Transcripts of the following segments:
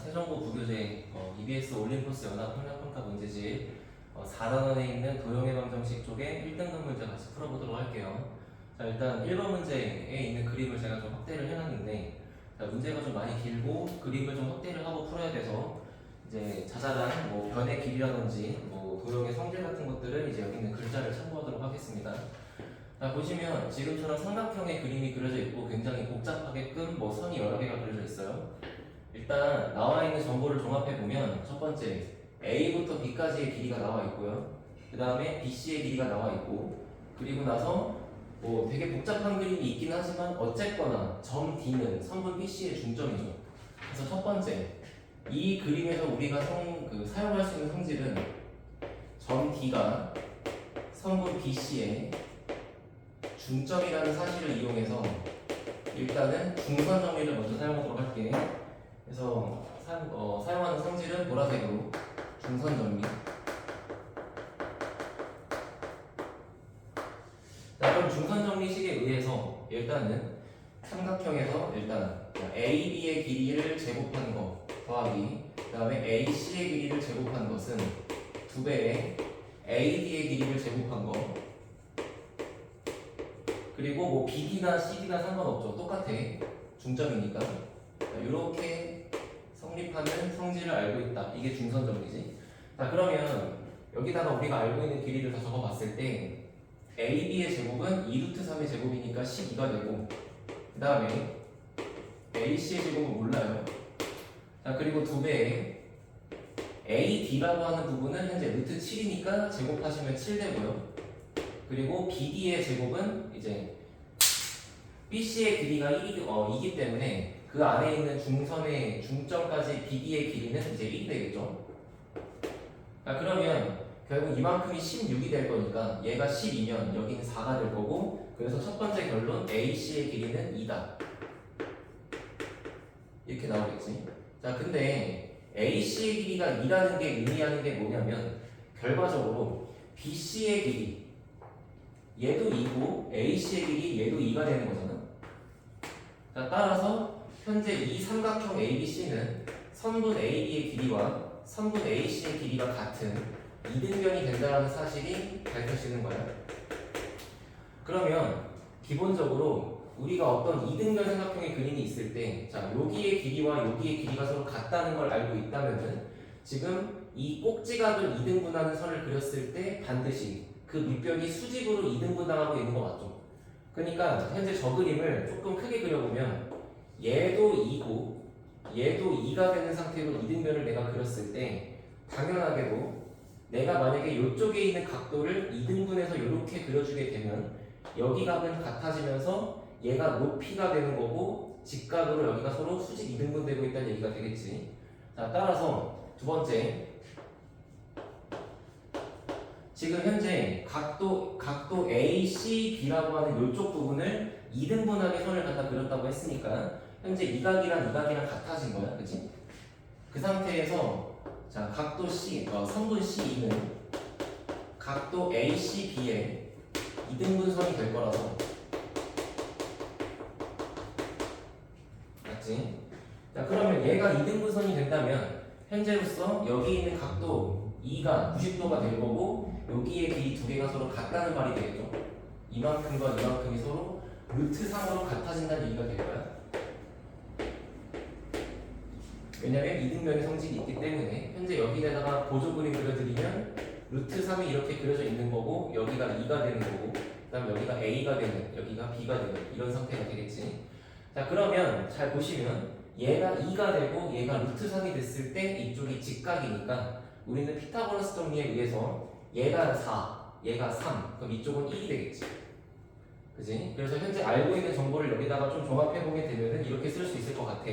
세종고 부교재 EBS 올림포스 연합 협력평가 문제집 4단원에 있는 도형의 방정식 쪽에 1등급 문제 같이 풀어보도록 할게요. 자, 일단 1번 문제에 있는 그림을 제가 좀 확대를 해놨는데, 자, 문제가 좀 많이 길고 그림을 좀 확대를 하고 풀어야 돼서 이제 자잘한 뭐 변의 길이라든지 뭐 도형의 성질 같은 것들은 이제 여기 있는 글자를 참고하도록 하겠습니다. 자, 보시면 지금처럼 삼각형의 그림이 그려져 있고 굉장히 복잡하게끔 뭐 선이 여러 개가 그려져 있어요. 일단 나와 있는 정보를 종합해 보면 첫 번째 A부터 B까지의 길이가 나와 있고요. 그 다음에 BC의 길이가 나와 있고, 그리고 나서 뭐 되게 복잡한 그림이 있긴 하지만 어쨌거나 점 D는 선분 BC의 중점이죠. 그래서 첫 번째 이 그림에서 우리가 사용할 수 있는 성질은 점 D가 선분 BC의 중점이라는 사실을 이용해서 일단은 중선 정리를 먼저 사용하도록 할게. 그래서 사용하는 성질은 보라색으로 중선 정리. 자, 그럼 중선 정리식에 의해서 일단은 삼각형에서 일단 AB의 길이를 제곱한 거 더하기 그 다음에 AC의 길이를 제곱한 것은 2배의 AD의 길이를 제곱한 거, 그리고 뭐 BD나 CD나 상관없죠. 똑같아. 중점이니까. 이렇게 성립하는 성질을 알고 있다. 이게 중선 정리지. 자, 그러면 여기다가 우리가 알고 있는 길이를 다 적어봤을 때 AB의 제곱은 2루트3의 제곱이니까 12가 되고, 그 다음에 AC의 제곱은 몰라요. 자, 그리고 2배에 AD라고 하는 부분은 현재 루트 7이니까 제곱하시면 7 되고요. 그리고 BD의 제곱은 이제 BC의 길이가 2기 때문에 그 안에 있는 중선의 중점까지 BD의 길이는 이제 1이 되겠죠. 자, 그러면 결국 이만큼이 16이 될 거니까 얘가 10이면 여기는 4가 될 거고, 그래서 첫 번째 결론 AC의 길이는 2다. 이렇게 나오겠지. 자, 근데 AC의 길이가 2라는 게 의미하는 게 뭐냐면 결과적으로 BC의 길이 얘도 2고 AC의 길이 얘도 2가 되는 거잖아. 자, 따라서 현재 이 삼각형 ABC는 선분 AB의 길이와 선분 AC의 길이가 같은 이등변이 된다는 사실이 밝혀지는 거야. 그러면 기본적으로 우리가 어떤 이등변 삼각형의 그림이 있을 때, 자, 여기의 길이와 여기의 길이가 서로 같다는 걸 알고 있다면은 지금 이 꼭지각을 이등분하는 선을 그렸을 때 반드시 그 밑변이 수직으로 이등분당하고 있는 거 맞죠? 그러니까 현재 저 그림을 조금 크게 그려보면 얘도 2고 얘도 2가 되는 상태로 이등변을 내가 그렸을 때 당연하게도 내가 만약에 이쪽에 있는 각도를 2등분해서 이렇게 그려주게 되면 여기 각은 같아지면서 얘가 높이가 되는 거고 직각으로 여기가 서로 수직 2등분되고 있다는 얘기가 되겠지. 자, 따라서 두 번째, 지금 현재 각도 ACB라고 하는 이쪽 부분을 2등분하게 선을 갖다 그렸다고 했으니까 현재 이 각이랑 이 각이랑 같아진 거야, 그치? 그 상태에서 자, 각도 C, 선분 C2는 각도 ACB의 2등분선이 될 거라서, 맞지? 자, 그러면 얘가 2등분선이 된다면 현재로서 여기 있는 각도 2가 90도가 될 거고 여기의 길이 두 개가 서로 같다는 말이 되겠죠. 이만큼과 이만큼이 서로 루트상으로 같아진다는 얘기가 될 거야. 왜냐면 이등변의 성질이 있기 때문에 현재 여기에다가 보조 그림 그려드리면 루트 3이 이렇게 그려져 있는 거고 여기가 2가 되는 거고 그 다음 여기가 A가 되는, 여기가 B가 되는 이런 상태가 되겠지. 자, 그러면 잘 보시면 얘가 2가 되고 얘가 루트 3이 됐을 때 이쪽이 직각이니까 우리는 피타고라스 정리에 의해서 얘가 4, 얘가 3, 그럼 이쪽은 1이 되겠지. 그지? 그래서 현재 알고 있는 정보를 여기다가 좀 종합해보게 되면은 이렇게 쓸 수 있을 것 같아.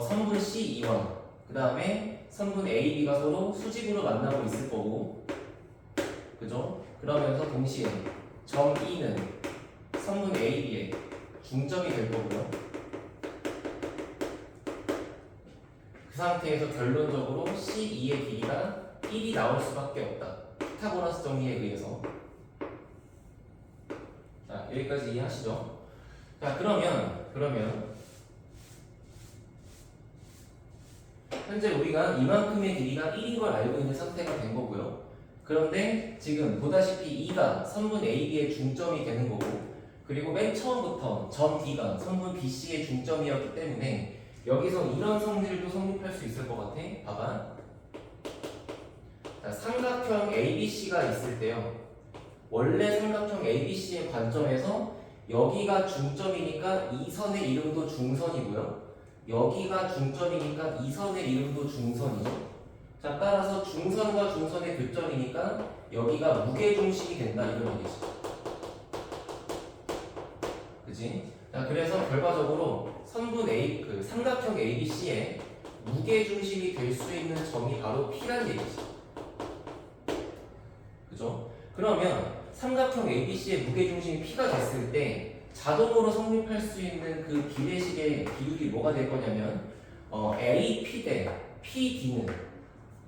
선분 C2와 그 다음에 선분 AB가 서로 수직으로 만나고 있을 거고, 그죠? 그러면서 동시에 점 E는 선분 AB의 중점이 될 거고요. 그 상태에서 결론적으로 C2의 길이가 1이 나올 수밖에 없다. 피타고라스 정리에 의해서. 자, 여기까지 이해하시죠? 자, 그러면 현재 우리가 이만큼의 길이가 1인 걸 알고 있는 상태가 된 거고요. 그런데 지금 보다시피 2가 선분 AB의 중점이 되는 거고, 그리고 맨 처음부터 점 D가 선분 BC의 중점이었기 때문에 여기서 이런 성질도 성립할 수 있을 것 같아. 봐봐. 자, 삼각형 ABC가 있을 때요. 원래 삼각형 ABC의 관점에서 여기가 중점이니까 이 선의 이름도 중선이고요. 여기가 중점이니까 이 선의 이름도 중선이죠. 자, 따라서 중선과 중선의 교점이니까 여기가 무게중심이 된다 이런 얘기지. 그지? 자, 그래서 결과적으로 선분 A, 그 삼각형 ABC의 무게중심이 될 수 있는 점이 바로 P란 얘기지. 그죠? 그러면 삼각형 ABC의 무게중심이 P가 됐을 때 자동으로 성립할 수 있는 그 비례식의 비율이 뭐가 될 거냐면 AP 대 PD는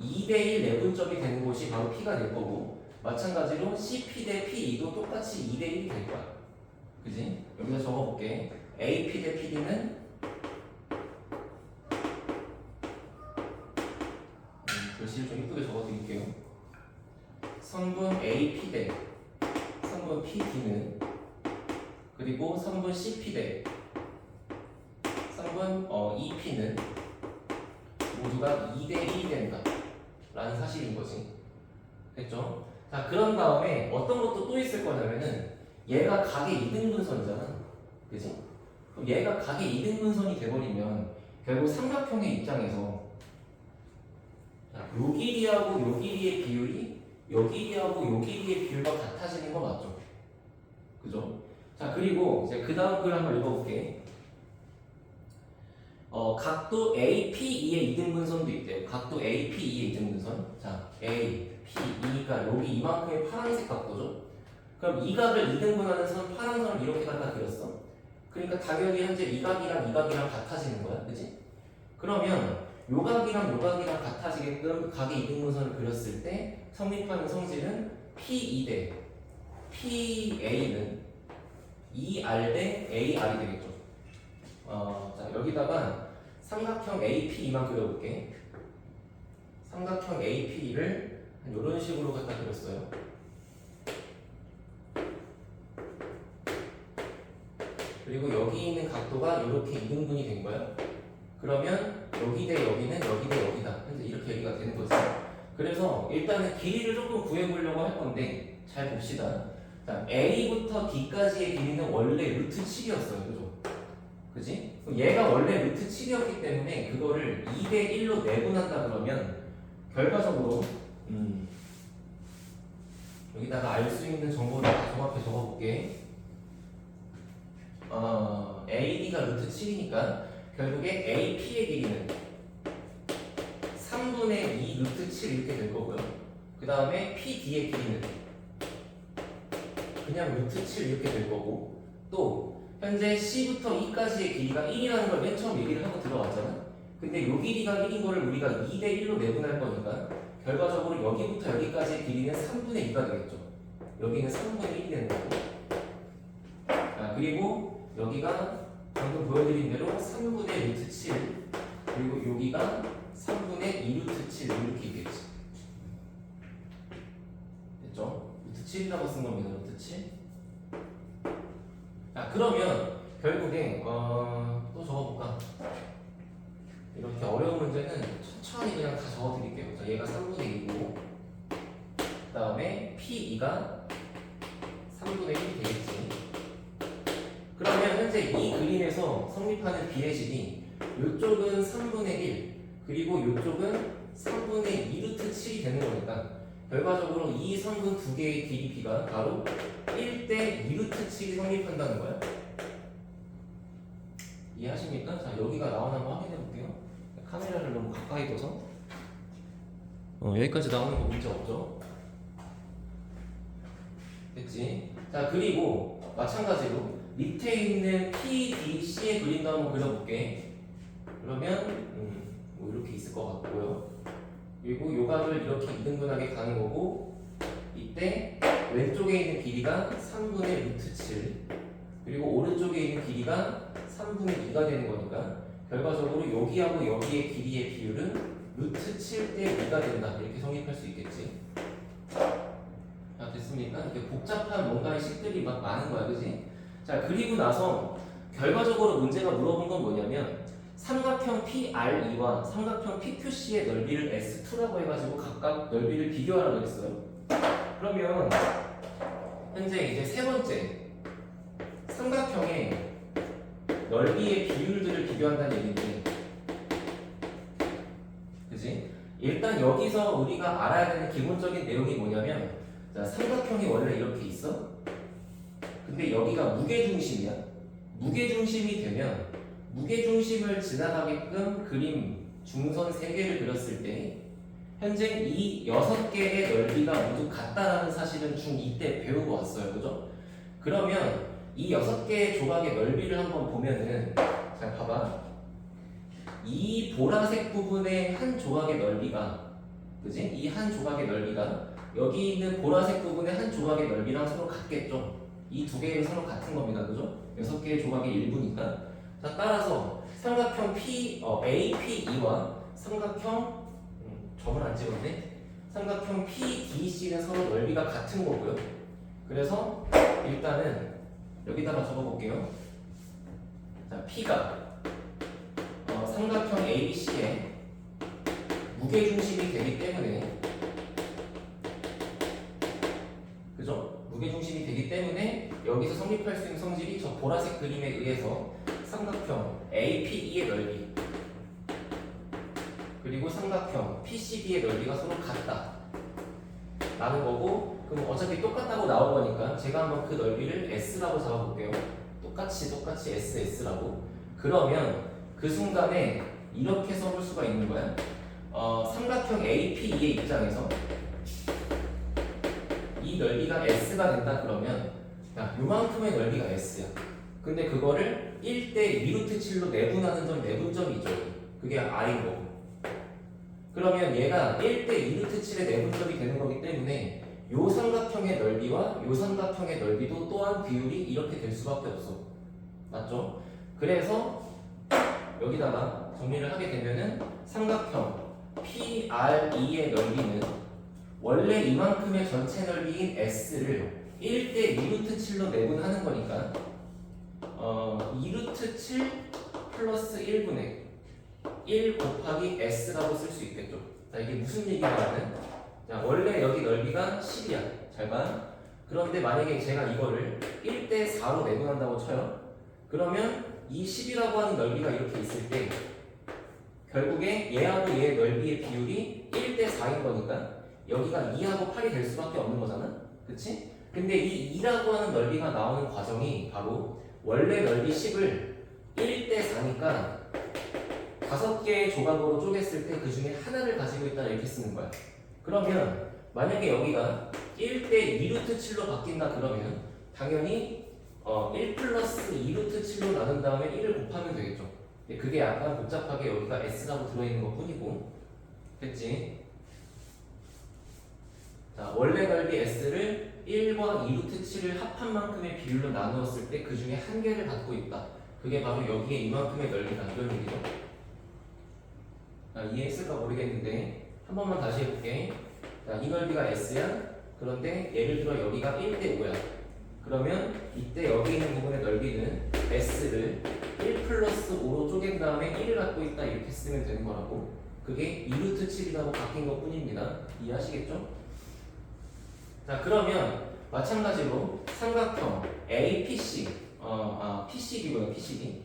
2대1 내분점이 되는 곳이 바로 P가 될 거고, 마찬가지로 CP 대 PE도 똑같이 2대1이 될 거야. 그지? 여기다 적어볼게. AP 대 PD는 글씨를 좀 이쁘게 적어드릴게요. 선분 AP 대 선분 PD는, 그리고 선분 CP 대 선분 EP는 모두가 2대1이 된다 라는 사실인 거지. 됐죠? 자, 그런 다음에 어떤 것도 또 있을 거냐면은 얘가 각의 2등분선이잖아. 그지? 그럼 얘가 각의 2등분선이 돼버리면 결국 삼각형의 입장에서 요 길이하고 요 길이의 비율이 요 길이하고 요 길이의 비율과 같아지는 거 맞죠? 그죠? 자, 그리고 이제 그 다음 글 한번 읽어볼게. 각도 APE의 이등분선도 있대요. 각도 APE의 이등분선. 자, A, P, E가 여기 이만큼의 파란색 각도죠. 그럼 이 각을 이등분하는 선, 파란 선을 이렇게 갖다 그렸어. 그러니까 당연히 현재 이 각이랑 이 각이랑 같아지는 거야. 그지? 그러면 요 각이랑 요 각이랑 같아지게끔 각의 이등분선을 그렸을 때 성립하는 성질은 PE 대 PA는 2R 대 AR이 되겠죠. 자, 여기다가 삼각형 APE만 그려볼게. 삼각형 APE를 이런 식으로 갖다 그렸어요. 그리고 여기 있는 각도가 이렇게 이등분이 된 거야. 그러면 여기 대 여기는 여기 대 여기다. 현재 이렇게 얘기가 되는 거지. 그래서 일단은 길이를 조금 구해보려고 할 건데 잘 봅시다. 자, A부터 D까지의 길이는 원래 루트 7이었어요. 그죠? 그지? 얘가 원래 루트 7이었기 때문에 그거를 2대 1로 내분한다 그러면 결과적으로 여기다가 알 수 있는 정보를 다 종합해 적어볼게. AD가 루트 7이니까 결국에 AP의 길이는 3분의 2 루트 7 이렇게 될 거고요. 그 다음에 PD의 길이는 그냥 루트 7 이렇게 될 거고, 또 현재 C부터 E까지의 길이가 1이라는 걸 맨 처음 얘기를 하고 들어왔잖아. 근데 요 길이가 1인 거를 우리가 2대 1로 내분할 거니까 결과적으로 여기부터 여기까지의 길이는 3분의 2가 되겠죠. 여기는 3분의 1이 되는 거고, 그리고 여기가 방금 보여드린 대로 3분의 루트 7, 그리고 여기가 3분의 2 루트 7 이렇게 있겠지. 됐죠? 루트 7이라고 쓴 겁니다. 루트 7. 자, 그러면 결국에 또 적어볼까? 이렇게 어려운 문제는 천천히 그냥 다 적어드릴게요. 자, 얘가 3분의 2고, 그 다음에 P2가 3분의 1이 되겠지. 그러면 현재 이 그림에서 성립하는 비례식이 이쪽은 3분의 1, 그리고 이쪽은 3분의 2 루트 7이 되는 거니까 결과적으로 이 성분 두 개의 길이 B가 바로 1대 2 루트 7이 성립한다는 거야. 이해하십니까? 자, 여기가 나오나 한번 확인해 볼게요. 카메라를 너무 가까이 둬서 여기까지 나오는 거 문제 없죠? 됐지? 자, 그리고 마찬가지로 밑에 있는 PDC의 그림도 한번 그려볼게. 그러면 뭐 이렇게 있을 것 같고요. 그리고 요각을 이렇게 2등분하게 가는 거고, 이때 왼쪽에 있는 길이가 3분의 루트 7, 그리고 오른쪽에 있는 길이가 3분의 2가 되는 거니까 결과적으로 여기하고 여기의 길이의 비율은 루트 7대 2가 된다. 이렇게 성립할 수 있겠지. 자, 됐습니까? 이렇게 복잡한 뭔가의 식들이 막 많은 거야, 그지? 자, 그리고 나서 결과적으로 문제가 물어본 건 뭐냐면 삼각형 PRE와 삼각형 PQC의 넓이를 S2라고 해가지고 각각 넓이를 비교하라고 그랬어요. 그러면 현재 이제 세 번째 삼각형의 넓이의 비율들을 비교한다는 얘기인데, 그지? 일단 여기서 우리가 알아야 되는 기본적인 내용이 뭐냐면, 자, 삼각형이 원래 이렇게 있어. 근데 여기가 무게중심이야. 무게중심이 되면 무게중심을 지나가게끔 그림 중선 3개를 그렸을 때 현재 이 6개의 넓이가 모두 같다라는 사실은 중2 때 배우고 왔어요. 그죠? 그러면 이 6개의 조각의 넓이를 한번 보면은, 잘 봐봐. 이 보라색 부분의 한 조각의 넓이가, 그지? 이 한 조각의 넓이가 여기 있는 보라색 부분의 한 조각의 넓이랑 서로 같겠죠? 이 두 개는 서로 같은 겁니다. 그죠? 6개의 조각의 일부니까. 자, 따라서 삼각형 APE와 삼각형 점을 안 찍었네. 삼각형 PDC는 서로 넓이가 같은 거고요. 그래서 일단은 여기다가 적어볼게요. 자, P가 삼각형 ABC의 무게중심이 되기 때문에, 그죠? 무게중심이 되기 때문에 여기서 성립할 수 있는 성질이 저 보라색 그림에 의해서 삼각형 APE의 넓이 그리고 삼각형 PCD의 넓이가 서로 같다 라는 거고, 그럼 어차피 똑같다고 나온 거니까 제가 한번 그 넓이를 S라고 잡아볼게요. 똑같이 SS라고. 그러면 그 순간에 이렇게 써볼 수가 있는 거야. 삼각형 APE의 입장에서 이 넓이가 S가 된다 그러면, 야, 요만큼의 넓이가 S야. 근데 그거를 1대 2루트7로 내분하는 점 내분점이죠. 그게 R인 거고. 그러면 얘가 1대 2루트7의 내분점이 되는 거기 때문에 요 삼각형의 넓이와 요 삼각형의 넓이도 또한 비율이 이렇게 될 수밖에 없어. 맞죠? 그래서 여기다가 정리를 하게 되면은 삼각형 PRE의 넓이는 원래 이만큼의 전체 넓이인 S를 1대 2루트7로 내분하는 거니까 2루트7 플러스 1분의 1 곱하기 S라고 쓸 수 있겠죠. 자, 이게 무슨 얘기냐면, 자, 원래 여기 넓이가 10이야. 잘 봐. 그런데 만약에 제가 이거를 1대 4로 내분한다고 쳐요. 그러면 이 10이라고 하는 넓이가 이렇게 있을 때 결국에 얘하고 얘의 넓이의 비율이 1대 4인 거니까 여기가 2하고 8이 될 수밖에 없는 거잖아. 그치? 근데 이 2라고 하는 넓이가 나오는 과정이 바로 원래 넓이 10을 1대 4니까 5개의 조각으로 쪼갰을 때 그 중에 하나를 가지고 있다 이렇게 쓰는 거야. 그러면 만약에 여기가 1대 2루트7로 바뀐다 그러면 당연히 1 플러스 2루트7로 나눈 다음에 1을 곱하면 되겠죠. 그게 약간 복잡하게 여기가 S라고 들어있는 것 뿐이고. 됐지? 자, 원래 넓이 S를 1과 2루트7을 합한 만큼의 비율로 나누었을 때 그 중에 한 개를 갖고 있다. 그게 바로 여기에 이만큼의 넓이다. 이런 얘기죠. 자, 이해했을까 모르겠는데 한 번만 다시 해볼게. 자, 이 넓이가 S야. 그런데 예를 들어 여기가 1대 5야. 그러면 이때 여기 있는 부분의 넓이는 S를 1 플러스 5로 쪼갠 다음에 1을 갖고 있다 이렇게 쓰면 되는 거라고. 그게 2루트7이라고 바뀐 것 뿐입니다. 이해하시겠죠? 자, 그러면 마찬가지로 삼각형 APC PCD고요. PCD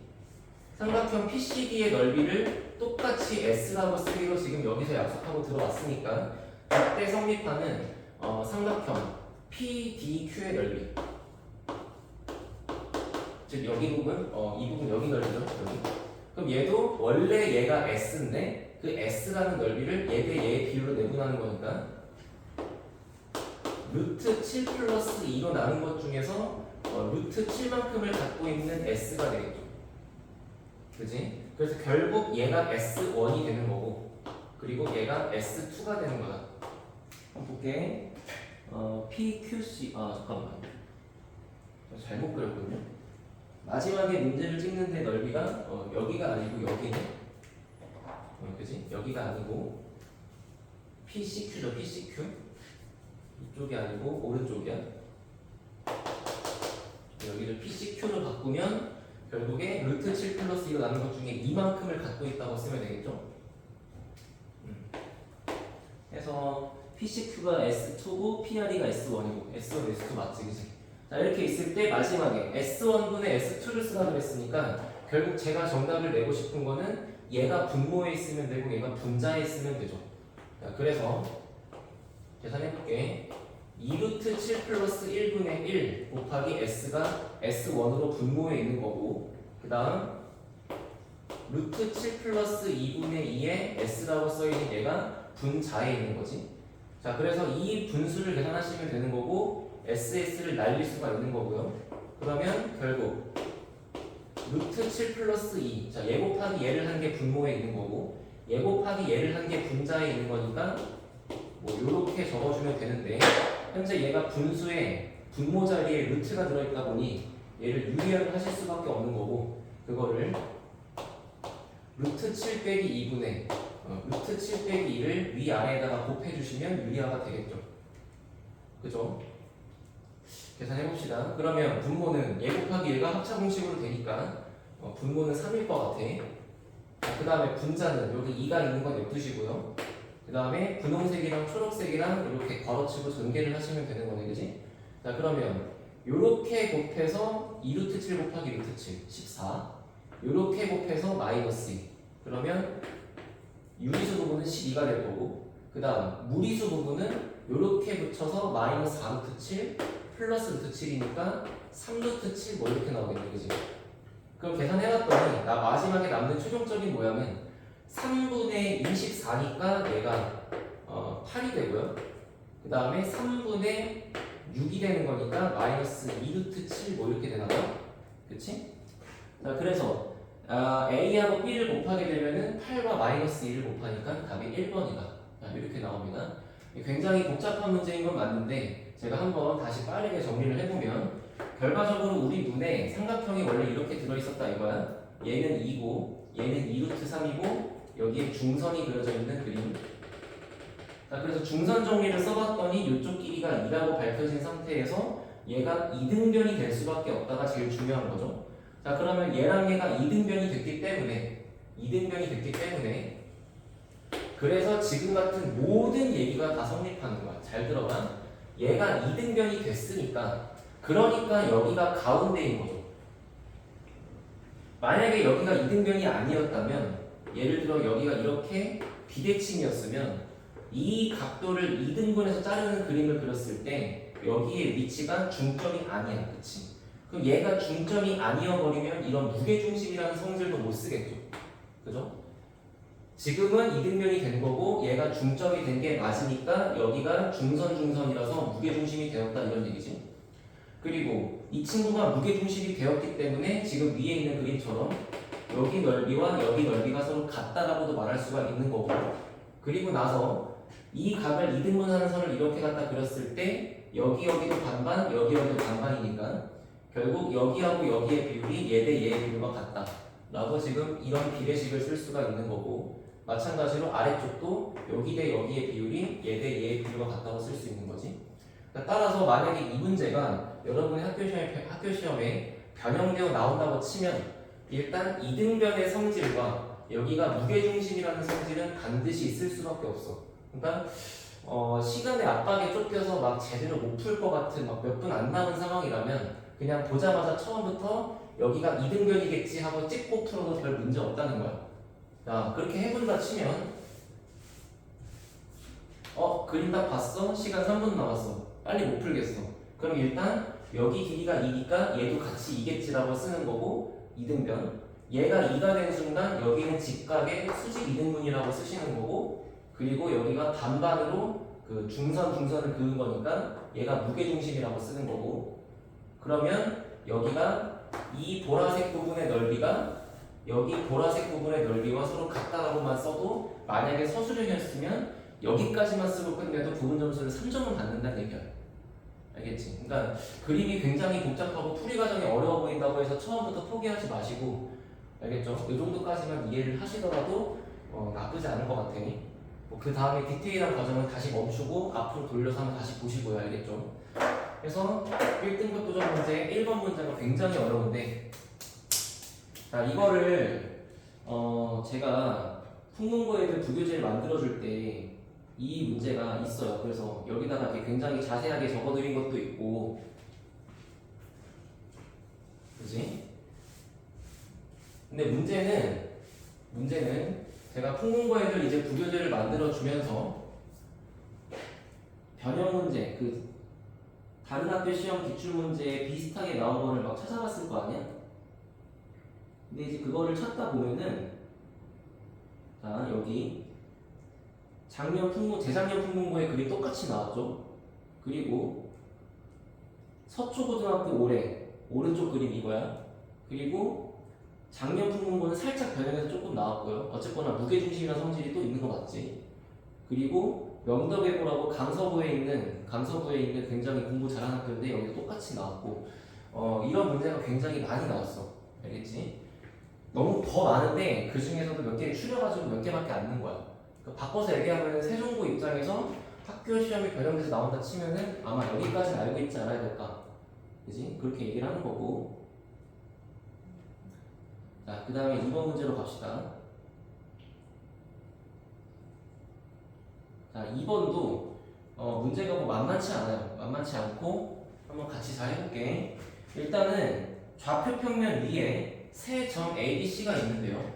삼각형 PCD의 넓이를 똑같이 S라고 쓰기로 지금 여기서 약속하고 들어왔으니까 그때 성립하는 삼각형 PDQ의 넓이, 즉 여기 부분, 이 부분 여기 넓이죠. 여기. 그럼 얘도 원래 얘가 S인데 그 S라는 넓이를 얘 대 얘의 비율로 내분하는 거니까 루트 7 플러스 2로 나눈 것 중에서 루트 7만큼을 갖고 있는 S가 되겠죠. 그지? 그래서 결국 얘가 S1이 되는 거고, 그리고 얘가 S2가 되는 거다. 한번 볼게. PQC, 잠깐만. 잘못 그렸군요. 마지막에 문제를 찍는 데 넓이가 여기가 아니고 여기네. 그지? 여기가 아니고 PCQ죠, PCQ. 이쪽이 아니고 오른쪽이야. 여기를 PCQ로 바꾸면 결국에 루트 7 플러스 2가 나는 것 중에 이만큼을 갖고 있다고 쓰면 되겠죠? 그래서 PCQ가 S2고 PRE가 S1이고 S1, S2 맞지, 그지? 자, 이렇게 있을 때 마지막에 S1분의 S2를 쓰라 그랬으니까 결국 제가 정답을 내고 싶은 거는 얘가 분모에 있으면 되고 얘가 분자에 있으면 되죠. 자, 그래서 계산해볼게. 2루트 7 플러스 1분의 1 곱하기 S가 S1으로 분모에 있는 거고, 그 다음 루트 7 플러스 2분의 2에 S라고 써있는 얘가 분자에 있는 거지. 자, 그래서 이 분수를 계산하시면 되는 거고 SS를 날릴 수가 있는 거고요. 그러면 결국 루트 7 플러스 2, 자, 얘 곱하기 얘를 한 게 분모에 있는 거고 얘 곱하기 얘를 한 게 분자에 있는 거니까 뭐 요렇게 적어주면 되는데, 현재 얘가 분수에 분모 자리에 루트가 들어있다 보니 얘를 유리화를 하실 수밖에 없는 거고, 그거를 루트 7 빼기 2분의 루트 7 빼기 2를 위아래에다가 곱해주시면 유리화가 되겠죠. 그죠? 계산해봅시다. 그러면 분모는 얘 곱하기 얘가 합차공식으로 되니까 분모는 3일 것 같아. 그 다음에 분자는 여기 2가 있는 건 냅두시고요. 그 다음에 분홍색이랑 초록색이랑 이렇게 괄호치고 전개를 하시면 되는 거네, 그지? 자, 그러면 요렇게 곱해서 2루트 7 곱하기 루트 7, 14. 요렇게 곱해서 마이너스 2. 그러면 유리수 부분은 12가 될 거고, 그 다음 무리수 부분은 요렇게 붙여서 마이너스 4루트 7 플러스 루트 7이니까 3루트 7 뭐 이렇게 나오겠네, 그지? 그럼 계산해봤더니 나 마지막에 남는 최종적인 모양은 3분의 24니까 얘가 8이 되고요. 그 다음에 3분의 6이 되는 거니까 마이너스 2루트 7 뭐 이렇게 되나봐요. 그치? 자, 그래서 A하고 B를 곱하게 되면은 8과 마이너스 2를 곱하니까 답이 1번이다. 이렇게 나옵니다. 굉장히 복잡한 문제인 건 맞는데 제가 한번 다시 빠르게 정리를 해보면, 결과적으로 우리 눈에 삼각형이 원래 이렇게 들어있었다 이거야. 얘는 2고 얘는 2루트 3이고 여기에 중선이 그려져 있는 그림. 자, 그래서 중선 정리를 써봤더니 이쪽 길이가 2라고 밝혀진 상태에서 얘가 이등변이 될 수밖에 없다가 제일 중요한 거죠. 자, 그러면 얘랑 얘가 이등변이 됐기 때문에 그래서 지금 같은 모든 얘기가 다 성립하는 거야. 잘 들어봐. 얘가 이등변이 됐으니까, 그러니까 여기가 가운데인 거죠. 만약에 여기가 이등변이 아니었다면, 예를 들어 여기가 이렇게 비대칭이었으면 이 각도를 이등분해서 자르는 그림을 그렸을 때 여기의 위치가 중점이 아니야. 그치? 그럼 얘가 중점이 아니어버리면 이런 무게중심이라는 성질도 못 쓰겠죠. 그죠? 지금은 이등변이 된 거고 얘가 중점이 된 게 맞으니까 여기가 중선이라서 무게중심이 되었다 이런 얘기지. 그리고 이 친구가 무게중심이 되었기 때문에 지금 위에 있는 그림처럼 여기 넓이와 여기 넓이가 서로 같다라고도 말할 수가 있는 거고, 그리고 나서 이 각을 이등분하는 선을 이렇게 갖다 그렸을 때 여기도 반반, 여기도 반반이니까 결국 여기하고 여기의 비율이 얘 대 얘의 비율과 같다 라고 지금 이런 비례식을 쓸 수가 있는 거고, 마찬가지로 아래쪽도 여기 대 여기의 비율이 얘 대 얘의 비율과 같다고 쓸 수 있는 거지. 따라서 만약에 이 문제가 여러분의 학교 시험에 변형되어 나온다고 치면 일단 이등변의 성질과 여기가 무게중심이라는 성질은 반드시 있을 수밖에 없어. 그러니까 시간의 압박에 쫓겨서 막 제대로 못 풀 것 같은 막 몇 분 안 남은 상황이라면 그냥 보자마자 처음부터 여기가 이등변이겠지 하고 찍고 풀어도 별 문제 없다는 거야. 자, 그렇게 해본다 치면 그림 다 봤어? 시간 3분 남았어. 빨리 못 풀겠어. 그럼 일단 여기 길이가 2니까 얘도 같이 2겠지라고 쓰는 거고, 이등변. 얘가 2가 된 순간 여기는 직각의 수직 이등분이라고 쓰시는 거고, 그리고 여기가 반반으로 그 중선을 그은 거니까 얘가 무게중심이라고 쓰는 거고, 그러면 여기가 이 보라색 부분의 넓이가 여기 보라색 부분의 넓이와 서로 같다라고만 써도 만약에 서술형이었으면 여기까지만 쓰고 끝내도 부분 점수를 3점은 받는다는 얘기야. 알겠지? 그러니까 그림이 굉장히 복잡하고 풀이 과정이 어려워 보인다고 해서 처음부터 포기하지 마시고, 알겠죠? 이 정도까지만 이해를 하시더라도 나쁘지 않은 것 같아. 그 다음에 디테일한 과정은 다시 멈추고 앞으로 돌려서 한번 다시 보시고요. 알겠죠? 그래서 1등급 도전 문제 1번 문제가 굉장히 어려운데, 자, 이거를 제가 풍문고액을 부교재를 만들어줄 때 이 문제가 있어요. 그래서 여기다가 이렇게 굉장히 자세하게 적어드린 것도 있고, 그지? 근데 문제는 제가 풍문고액을 이제 부교재를 만들어주면서 변형 문제, 다른 학교 시험 기출문제에 비슷하게 나온 거를 막 찾아봤을 거 아니야? 근데 이제 그거를 찾다 보면은, 자, 여기 재작년 풍문고의 그림 똑같이 나왔죠? 그리고 서초고등학교 올해 오른쪽 그림 이거야. 그리고 작년 풍문고는 살짝 변형해서 조금 나왔고요. 어쨌거나 무게중심이나 성질이 또 있는 거 맞지? 그리고 명덕외고라고 강서구에 있는 굉장히 공부 잘하는 학교인데 여기도 똑같이 나왔고, 이런 문제가 굉장히 많이 나왔어. 알겠지? 너무 더 많은데 그 중에서도 몇 개를 추려가지고 몇 개밖에 안 넣은 거야. 바꿔서 얘기하면 세종고 입장에서 학교 시험이 변형돼서 나온다 치면은 아마 여기까지는 알고 있지 않아야 될까? 그지? 그렇게 얘기를 하는 거고. 자, 그 다음에 2번 문제로 갑시다. 자, 2번도 문제가 만만치 않아요. 만만치 않고 한번 같이 잘 해볼게. 일단은 좌표 평면 위에 세 점 A, B, C가 있는데요.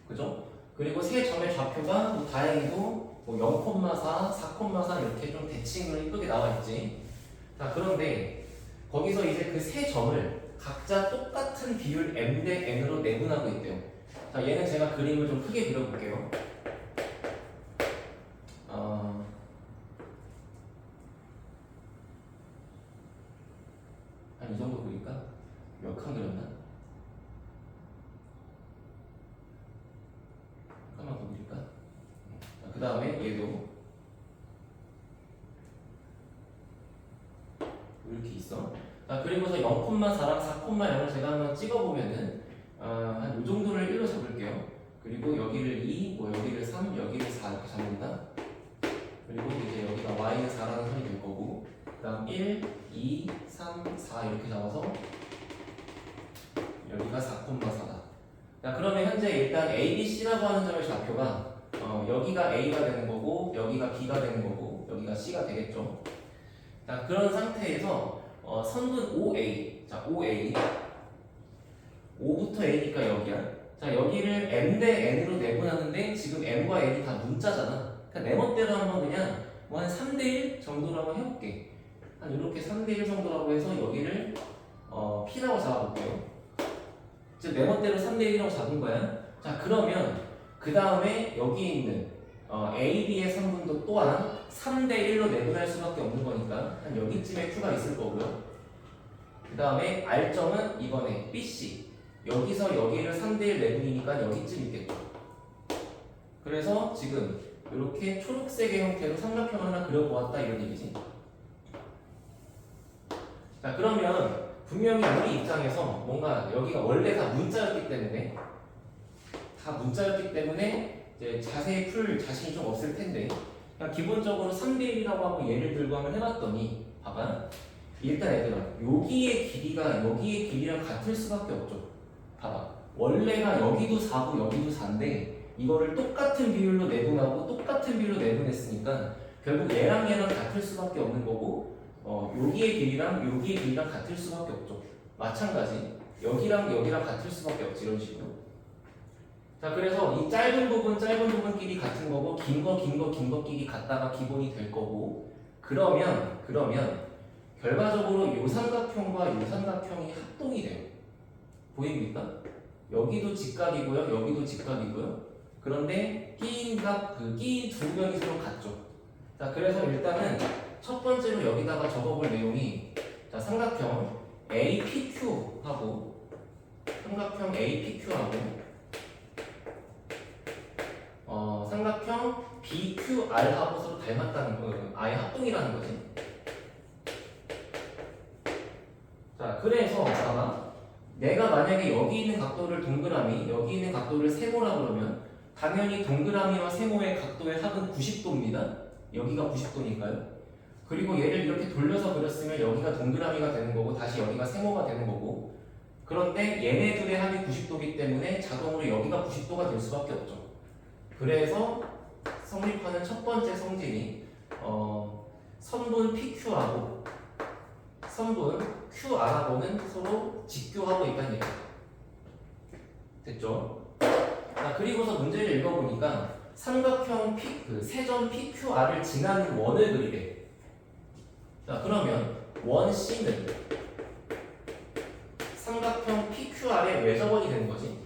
그죠? 그리고 세 점의 좌표가 다행히도 0,4, 4,4 이렇게 좀 대칭으로 이쁘게 나와 있지. 자, 그런데 거기서 이제 그 세 점을 각자 똑같은 비율 m 대 n으로 내분하고 있대요. 자, 얘는 제가 그림을 좀 크게 그려볼게요. 한 이 정도 그릴까? 몇 칸 그렸나? 한칸만 더 그릴까? 그 다음에 얘도 이렇게 있어. 자, 그리고서 0,4랑 4,0을 제가 한번 찍어보면은 한 이 정도를 1로 잡을게요. 그리고 여기를 2, 여기를 3, 여기를 4 이렇게 잡는다. 그리고 이제 여기가 y는 4라는 선이 될 거고, 그 다음 1, 2, 3, 4 이렇게 잡아서 여기가 4,4다. 자, 그러면 현재 일단 A, B, C라고 하는 점의 좌표가 여기가 A가 되는 거고, 여기가 B가 되는 거고, 여기가 C가 되겠죠. 자, 그런 상태에서 선분 OA, 자, OA 5부터 A니까 여기야. 자, 여기를 M 대 N으로 내분하는데 지금 M과 N이 다 문자잖아. 그러니까 내 멋대로 한번 그냥 한 3대 1 정도로 한번 해볼게. 한 이렇게 3대 1 정도라고 해서 여기를 P라고 잡아볼게요. 즉 내 멋대로 3대 1이라고 잡은 거야. 자, 그러면 그 다음에 여기 있는 A, B의 선분도 또한 3대 1로 내분할 수밖에 없는 거니까 한 여기쯤에 Q가 있을 거고요. 그 다음에 R점은 이번에 B, C. 여기서 여기를 3대 1 내분이니까 여기쯤 있겠죠. 그래서 지금 이렇게 초록색의 형태로 삼각형 하나 그려보았다 이런 얘기지. 자, 그러면 분명히 우리 입장에서 뭔가 여기가 원래 다 문자였기 때문에 이제 자세히 풀 자신이 좀 없을 텐데, 그냥 기본적으로 3대 1이라고 하고 예를 들고 한번 해봤더니 봐봐. 일단 얘들아, 여기의 길이랑 같을 수밖에 없죠. 봐봐. 원래가 여기도 4고 여기도 4인데 이거를 똑같은 비율로 내분하고 똑같은 비율로 내분했으니까 결국 얘랑 같을 수밖에 없는 거고, 여기의 길이랑 같을 수밖에 없죠. 마찬가지 여기랑 같을 수밖에 없지, 이런 식으로. 자, 그래서 이 짧은 부분끼리 같은 거고 긴 거끼리 같다가 기본이 될 거고, 그러면 결과적으로 요 삼각형과 요 삼각형이 합동이 돼요. 보입니까? 여기도 직각이고요, 여기도 직각이고요. 그런데 끼인 두 면이 서로 같죠. 자, 그래서 일단은 첫 번째로 여기다가 적어볼 내용이, 자, 삼각형 APQ하고 삼각형 BQR하고 서로 닮았다는 거, 아예 합동이라는 거지. 자, 그래서 봐봐. 내가 만약에 여기 있는 각도를 동그라미, 여기 있는 각도를 세모라 그러면 당연히 동그라미와 세모의 각도의 합은 90도입니다. 여기가 90도니까요. 그리고 얘를 이렇게 돌려서 그렸으면 여기가 동그라미가 되는 거고 다시 여기가 세모가 되는 거고, 그런데 얘네들의 합이 90도이기 때문에 자동으로 여기가 90도가 될 수밖에 없죠. 그래서 성립하는 첫 번째 성질이 선분 PQ하고 선분 QR하고는 서로 직교하고 있다는 얘기예요. 됐죠? 자, 그리고서 문제를 읽어보니까 삼각형 세점 PQR을 지나는 원을 그리래. 자, 그러면 원 C는 삼각형 PQR의 외접원이 되는 거지.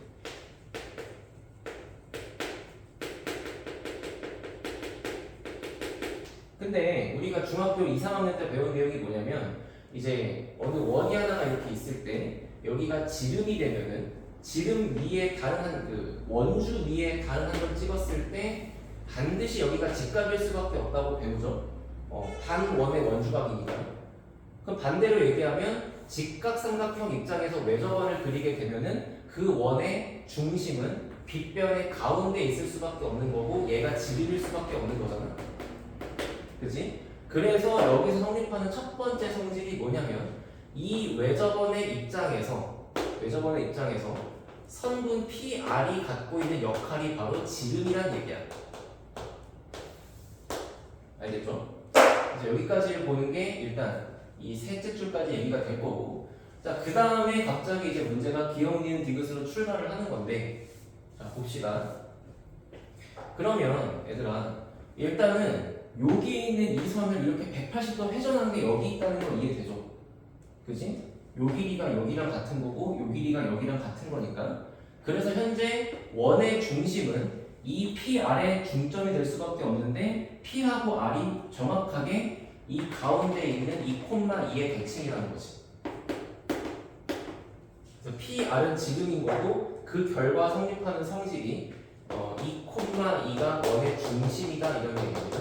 근데 우리가 중학교 2, 3학년 때 배운 내용이 뭐냐면 이제 어느 원이 하나가 이렇게 있을 때 여기가 지름이 되면은 지름 위에 다른 원주 위에 다른 한 걸 찍었을 때 반드시 여기가 직각일 수밖에 없다고 배우죠. 반원의 원주각이니까. 그럼 반대로 얘기하면 직각 삼각형 입장에서 외접원을 그리게 되면은 그 원의 중심은 빗변의 가운데 있을 수밖에 없는 거고 얘가 지름일 수밖에 없는 거잖아. 그치? 그래서 여기서 성립하는 첫 번째 성질이 뭐냐면 이 외접원의 입장에서 선분 PR이 갖고 있는 역할이 바로 지름이란 얘기야. 알겠죠? 그래서 여기까지를 보는 게 일단 이 셋째 줄까지 얘기가 될 거고, 자, 그 다음에 갑자기 이제 문제가 기억, 니은, 디귿으로 출발을 하는 건데, 자, 봅시다. 그러면 얘들아, 일단은 여기 있는 이 선을 이렇게 180도 회전하는 게 여기 있다는 거 이해되죠? 그지? 요 길이가 여기랑 같은 거고 요 길이가 여기랑 같은 거니까. 그래서 현재 원의 중심은 이 PR의 중점이 될 수밖에 없는데 P하고 R이 정확하게 이 가운데 있는 이 콤마 2의 대칭이라는 거지. 그래서 PR은 지름인 거고 그 결과 성립하는 성질이 이 콤마 2가 원의 중심이다 이런 얘기입니다.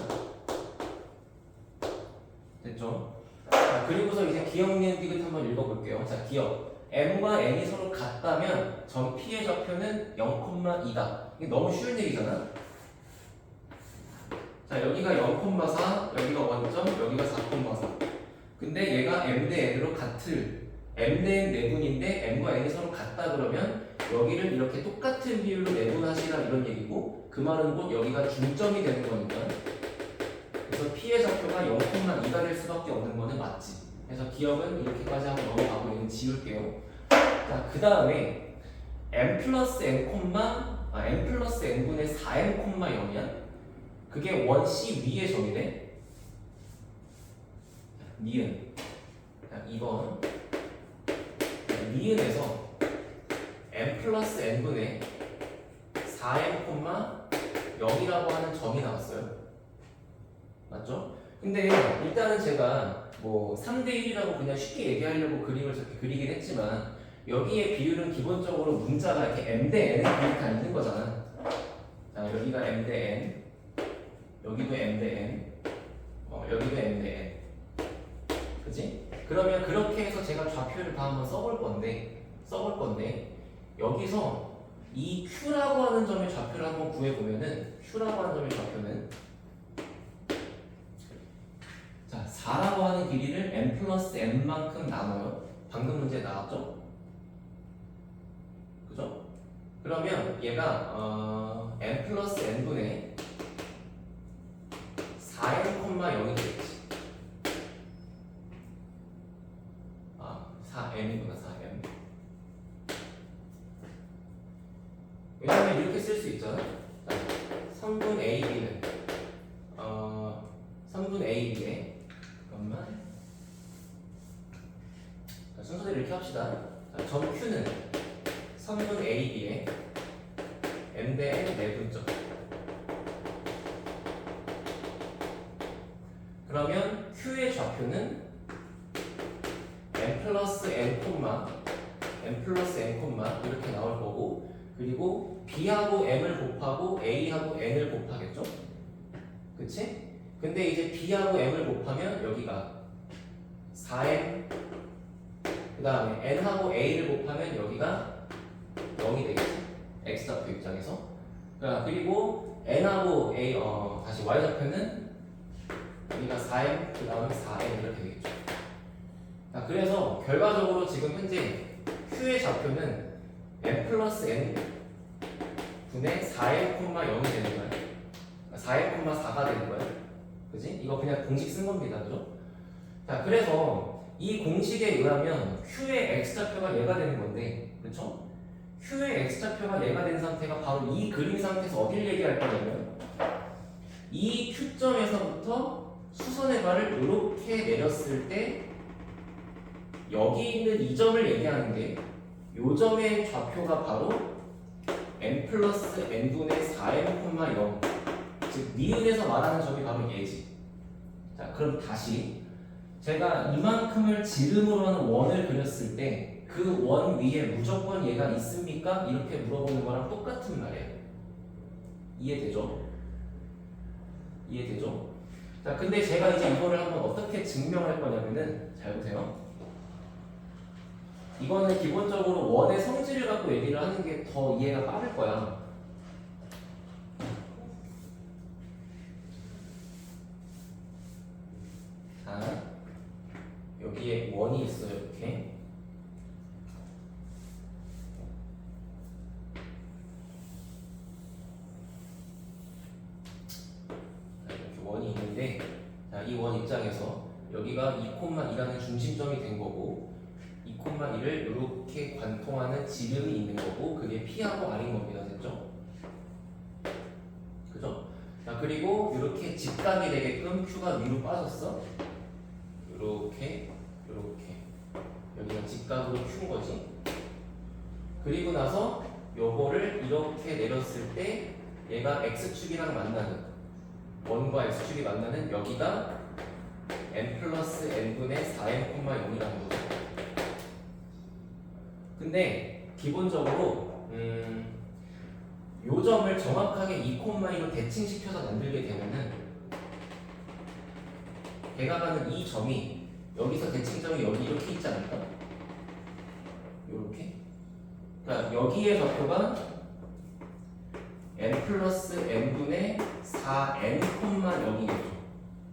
됐죠? 자, 그리고서 이제 기억, 니은, 디귿 한번 읽어볼게요. 자, 기억. M과 N이 서로 같다면 점 P의 좌표는 0,2다. 이게 너무 쉬운 얘기잖아. 자, 여기가 0,4, 여기가 원점, 여기가 4,4. 근데 얘가 M 대 N으로 M 대 N 내분인데 M과 N이 서로 같다 그러면 여기를 이렇게 똑같은 비율로 내분하시라 이런 얘기고, 그 말은 곧 여기가 중점이 되는 거니까. 그래서 P의 좌표가 0,2가 될 수밖에 없는 거는 맞지. 그래서 기억은 이렇게까지 하고 넘어가고 얘는 지울게요. 자, 그 다음에 M 플러스 N분의 4M,0이야. 그게 원 C 위의 점이네. 니은. 자, 2번. 니은에서 M 플러스 N분의 4M,0이라고 하는 점이 나왔어요. 맞죠? 근데 일단은 제가 뭐 3대1이라고 그냥 쉽게 얘기하려고 그림을 저렇게 그리긴 했지만 여기에 비율은 기본적으로 문자가 이렇게 M 대 N의 비율이 다 있는 거잖아. 자, 여기가 M 대 N, 여기도 M 대 N, 여기도 M 대 N. 그치? 그러면 그렇게 해서 제가 좌표를 다 한번 써볼 건데 여기서 이 Q라고 하는 점의 좌표를 한번 구해보면은 Q라고 하는 점의 좌표는 자, 4라고 하는 길이를 M 플러스 N만큼 나눠요. 방금 문제에 나왔죠? 그죠? 그러면 얘가 M 플러스 N분의 4M,0이 되겠지. 4M이구나, 4M. 왜냐면 이렇게 쓸 수 있잖아. 자, 선분 AB는 선분 AB에 잠깐만. 자, 순서대로 이렇게 합시다. 자, 점 Q는 선분 AB에 M 대 N 내분점. 그러면 Q의 좌표는 M 플러스 N, 이렇게 나올 거고, 그리고 B하고 M을 곱하고 A하고 N을 곱하겠죠? 그치? 근데 이제 B하고 M을 곱하면 여기가 4M, 그 다음에 N하고 A를 곱하면 여기가 0이 되겠지? X좌표 입장에서. 자, 그리고 n하고 a 다시 y좌표는 여기가 4m 그 다음에 4n 이렇게 되겠죠. 자, 그래서 결과적으로 지금 현재 q의 좌표는 n 플러스 n 분의 4n, 0이 되는 거야. 4n, 4가 되는 거야. 그지? 이거 그냥 공식 쓴 겁니다. 그죠? 자, 그래서 이 공식에 의하면 q의 x좌표가 얘가 되는 건데, 그렇죠? q의 x좌표가 얘가 된 상태가 바로 이 그림 상태에서 어딜 얘기할 거냐면 이 q점에서부터 수선의 발을 이렇게 내렸을 때 여기 있는 이 점을 얘기하는 게 요 점의 좌표가 바로 n 플러스 n분의 4n, 0 즉 니은에서 말하는 점이 바로 얘지. 자, 그럼 다시 제가 이만큼을 지름으로 하는 원을 그렸을 때 그 원 위에 무조건 얘가 있습니까? 이렇게 물어보는 거랑 똑같은 말이에요. 이해되죠? 이해되죠? 자, 근데 제가 이제 이거를 한번 어떻게 증명할 거냐면은 잘 보세요. 이거는 기본적으로 원의 성질을 갖고 얘기를 하는 게 더 이해가 빠를 거야. 자, 여기에 원이 있어요. 이렇게. 원이 있는데, 자, 이 원 입장에서 여기가 2,2라는 중심점이 된 거고 2,2를 이렇게 관통하는 지름이 있는 거고 그게 P하고 R인 겁니다. 됐죠? 그죠? 자, 그리고 이렇게 직각이 되게끔 Q가 위로 빠졌어. 이렇게 여기는 직각으로 Q인 거지. 그리고 나서 요거를 이렇게 내렸을 때 얘가 X축이랑 만나는 원과 x축이 만나는 여기가 n 플러스 n분의 4n, 0이라는 거죠. 근데 기본적으로 요 점을 정확하게 2,2로 대칭시켜서 만들게 되면은 걔가 가는 이 점이 여기서 대칭점이 여기 이렇게 있지 않을까? 요렇게? 그러니까 여기의 좌표가 n 플러스 n분의 4n, 0이겠죠.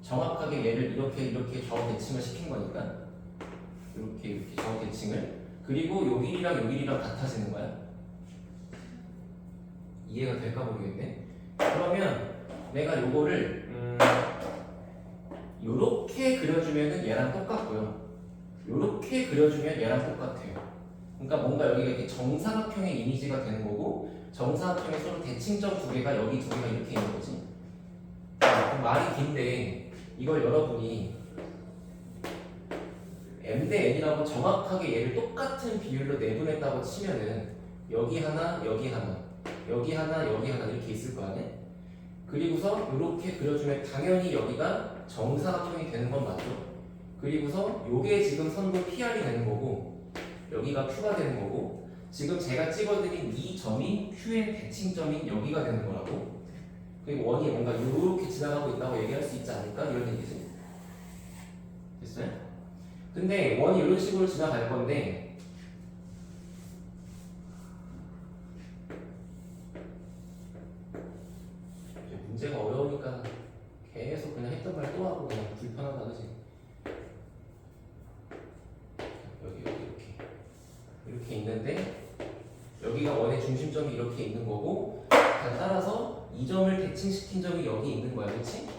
정확하게 얘를 이렇게 좌우 대칭을 시킨 거니까 이렇게 좌우 대칭을 그리고 요 길이랑 요 길이랑 같아지는 거야. 이해가 될까 모르겠네. 그러면 내가 요거를 요렇게 그려주면은 얘랑 똑같고요. 요렇게 그려주면 얘랑 똑같아요. 그러니까 뭔가 여기가 이렇게 정사각형의 이미지가 되는 거고 정사각형의 서로 대칭점 두 개가 여기 두 개가 이렇게 있는 거지. 말이 긴데 이걸 여러분이 m 대 n이라고 정확하게 얘를 똑같은 비율로 내분했다고 치면은 여기 하나, 여기 하나, 여기 하나, 여기 하나 이렇게 있을 거 아니야? 그리고서 이렇게 그려주면 당연히 여기가 정사각형이 되는 건 맞죠? 그리고서 요게 지금 선도 PR이 되는 거고 여기가 Q가 되는 거고 지금 제가 찍어드린 이 점이 Q의 대칭점인 여기가 되는 거라고. 그리고 원이 뭔가 이렇게 지나가고 있다고 얘기할 수 있지 않을까? 이런 얘기지. 됐어요? 근데 원이 이런 식으로 지나갈 건데 문제가 어려우니까 계속 그냥 했던 말 또 하고 그냥 불편하다 그지? 여기 이렇게 있는데 여기가 원의 중심점이 이렇게 있는 거고 따라서 이 점을 대칭시킨 점이 여기 있는 거야, 그렇지?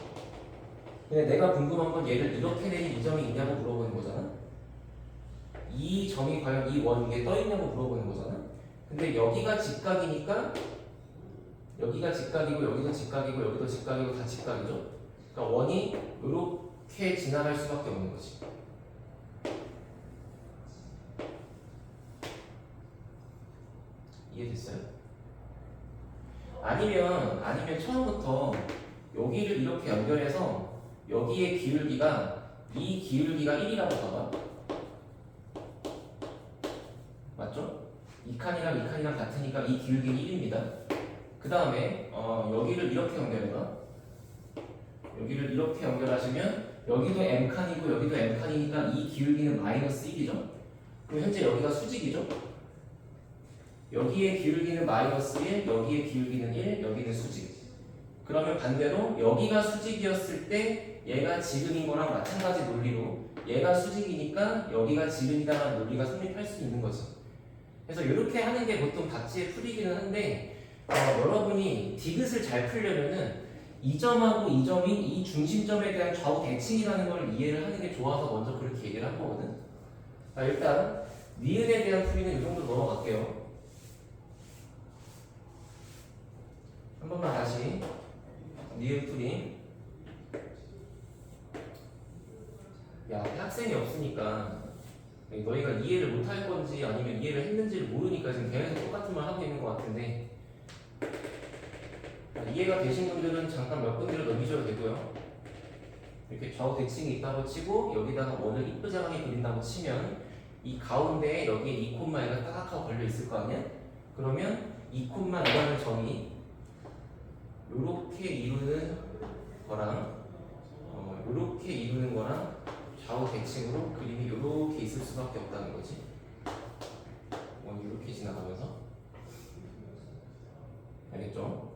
근데 내가 궁금한 건 얘를 이렇게 내린 이 점이 있냐고 물어보는 거잖아. 이 점이 과연 이 원 위에 떠 있냐고 물어보는 거잖아. 근데 여기가 직각이니까 여기가 직각이고 여기도 직각이고 여기도 직각이고 다 직각이죠. 그러니까 원이 이렇게 지나갈 수밖에 없는 거지. 이해됐어요? 아니면 처음부터 여기를 이렇게 연결해서 여기의 기울기가 이 기울기가 1이라고 봐봐. 맞죠? 이 칸이랑 이 칸이랑 같으니까 이 기울기는 1입니다. 그 다음에 여기를 이렇게 연결해봐. 여기를 이렇게 연결하시면 여기도 m칸이고 여기도 m칸이니까 이 기울기는 마이너스 1이죠. 그럼 현재 여기가 수직이죠. 여기에 기울기는 마이너스 1, 여기에 기울기는 1, 여기는 수직. 그러면 반대로 여기가 수직이었을 때 얘가 지름인 거랑 마찬가지 논리로 얘가 수직이니까 여기가 지름이다라는 논리가 성립할 수 있는 거지. 그래서 이렇게 하는 게 보통 다치의 풀이기는 한데 여러분이 디귿을 잘 풀려면은 이 점하고 이 점이 이 중심점에 대한 좌우 대칭이라는 걸 이해를 하는 게 좋아서 먼저 그렇게 얘기를 한 거거든. 자, 일단 니은에 대한 풀이는 이 정도 넘어갈게요. 한 번만 다시 니은 풀이. 야, 학생이 없으니까 너희가 이해를 못할 건지 아니면 이해를 했는지를 모르니까 지금 계속 똑같은 말 하고 있는 것 같은데, 이해가 되신 분들은 잠깐 몇 분들을 넘기셔도 되고요. 이렇게 좌우 대칭이 있다고 치고 여기다가 원을 이쁘장하게 그린다고 치면 이 가운데에 여기에 2,1가 딱 하고 걸려 있을 거 아니야? 그러면 2,2라는 점이 요렇게 이루는 거랑 요렇게 이루는 거랑 좌우 대칭으로 그림이 요렇게 있을 수밖에 없다는 거지. 이렇게 지나가면서. 알겠죠?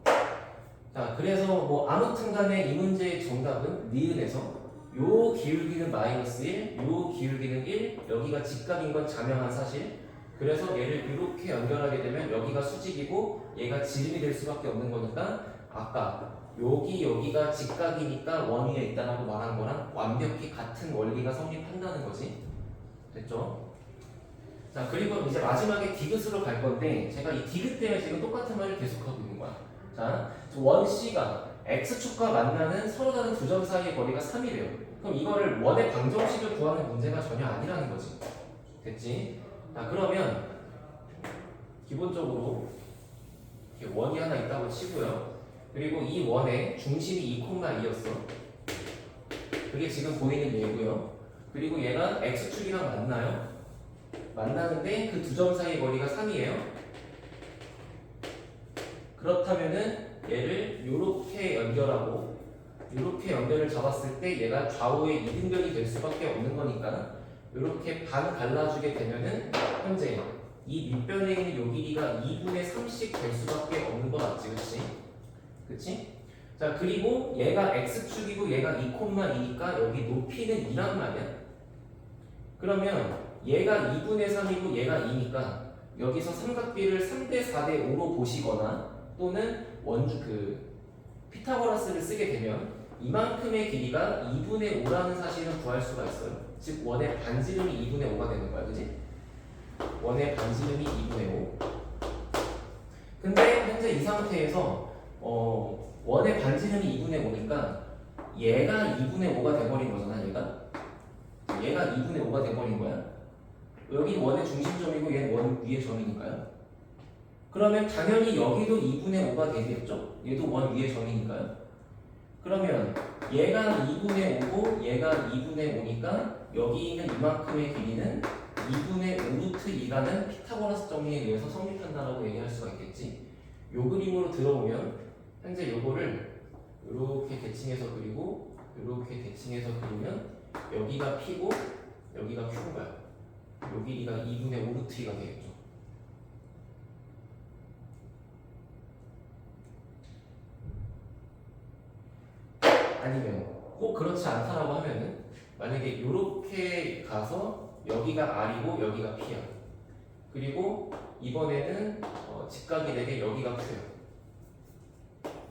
자, 그래서 뭐 아무튼 간에 이 문제의 정답은 니은에서 요 기울기는 마이너스 1, 요 기울기는 1, 여기가 직각인 건 자명한 사실. 그래서 얘를 이렇게 연결하게 되면 여기가 수직이고 얘가 지름이 될 수밖에 없는 거니까 아까 여기가 직각이니까 원 위에 있다라고 말한 거랑 완벽히 같은 원리가 성립한다는 거지. 됐죠? 자, 그리고 이제 마지막에 디귿으로 갈 건데 제가 이 디귿 때문에 지금 똑같은 말을 계속하고 있는 거야. 자, 원 C가 X축과 만나는 서로 다른 두 점 사이의 거리가 3이래요. 그럼 이거를 원의 방정식을 구하는 문제가 전혀 아니라는 거지. 됐지? 자, 그러면 기본적으로 이렇게 원이 하나 있다고 치고요. 그리고 이 원의 중심이 2,2였어. 그게 지금 보이는 얘고요. 그리고 얘가 X축이랑 만나요. 만나는데 그 두 점 사이의 거리가 3이에요. 그렇다면은 얘를 요렇게 연결하고 요렇게 연결을 잡았을 때 얘가 좌우의 이등변이 될 수밖에 없는 거니까 요렇게 반 갈라주게 되면은 현재 이 밑변에 있는 요 길이가 2분의 3씩 될 수밖에 없는 거 맞지, 그치? 그치? 자, 그리고 얘가 X축이고 얘가 2,2니까 여기 높이는 2란 말이야. 그러면 얘가 2분의 3이고 얘가 2니까 여기서 삼각비를 3대 4대 5로 보시거나 또는 피타고라스를 쓰게 되면 이만큼의 길이가 2분의 5라는 사실을 구할 수가 있어요. 즉 원의 반지름이 2분의 5가 되는 거야, 그지? 원의 반지름이 2분의 5. 근데 현재 이 상태에서 원의 반지름이 2분의 5니까 얘가 2분의 5가 돼버린 거잖아, 얘가 2분의 5가 돼버린 거야. 여기 원의 중심점이고 얘는 원 위의 점이니까요. 그러면 당연히 여기도 2분의 5가 되겠죠? 얘도 원 위의 점이니까요. 그러면 얘가 2분의 5고 얘가 2분의 5니까 여기 있는 이만큼의 길이는 2분의 5루트 2라는 피타고라스 정리에 의해서 성립한다라고 얘기할 수가 있겠지. 요 그림으로 들어오면 현재 요거를 이렇게 대칭해서 그리고 이렇게 대칭해서 그리면 여기가 P고 여기가 Q인 거야. 요 길이가 2분의 5루트 2가 되겠죠. 아니면 꼭 그렇지 않다라고 하면은 만약에 이렇게 가서 여기가 R이고 여기가 P야. 그리고 이번에는 직각이 되게 여기가 Q야.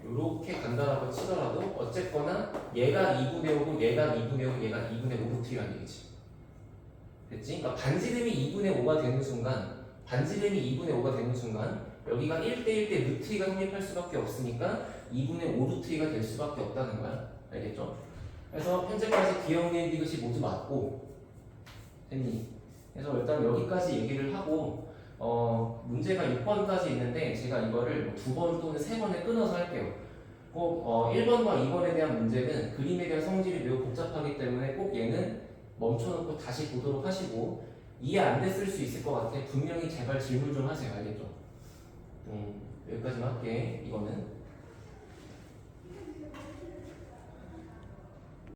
이렇게 간다라고 치더라도 어쨌거나 얘가 2분의 5고 얘가 2분의 5, 얘가 2분의 5루트라는 얘기지. 됐지? 그러니까 반지름이 2분의 5가 되는 순간, 반지름이 2분의 5가 되는 순간 여기가 1대1대 루트 2가 성립할 수밖에 없으니까 2분의 5루트 2가 될 수밖에 없다는 거야. 알겠죠? 그래서 현재까지 기억의 디귿이 모두 맞고 됐니? 그래서 일단 여기까지 얘기를 하고 문제가 6번까지 있는데 제가 이거를 2번 또는 3번에 끊어서 할게요. 꼭 1번과 2번에 대한 문제는 그림에 대한 성질이 매우 복잡하기 때문에 꼭 얘는 멈춰놓고 다시 보도록 하시고 이해 안 됐을 수 있을 것 같아. 분명히 제발 질문 좀 하세요. 알겠죠? 여기까지만 할게. 이거는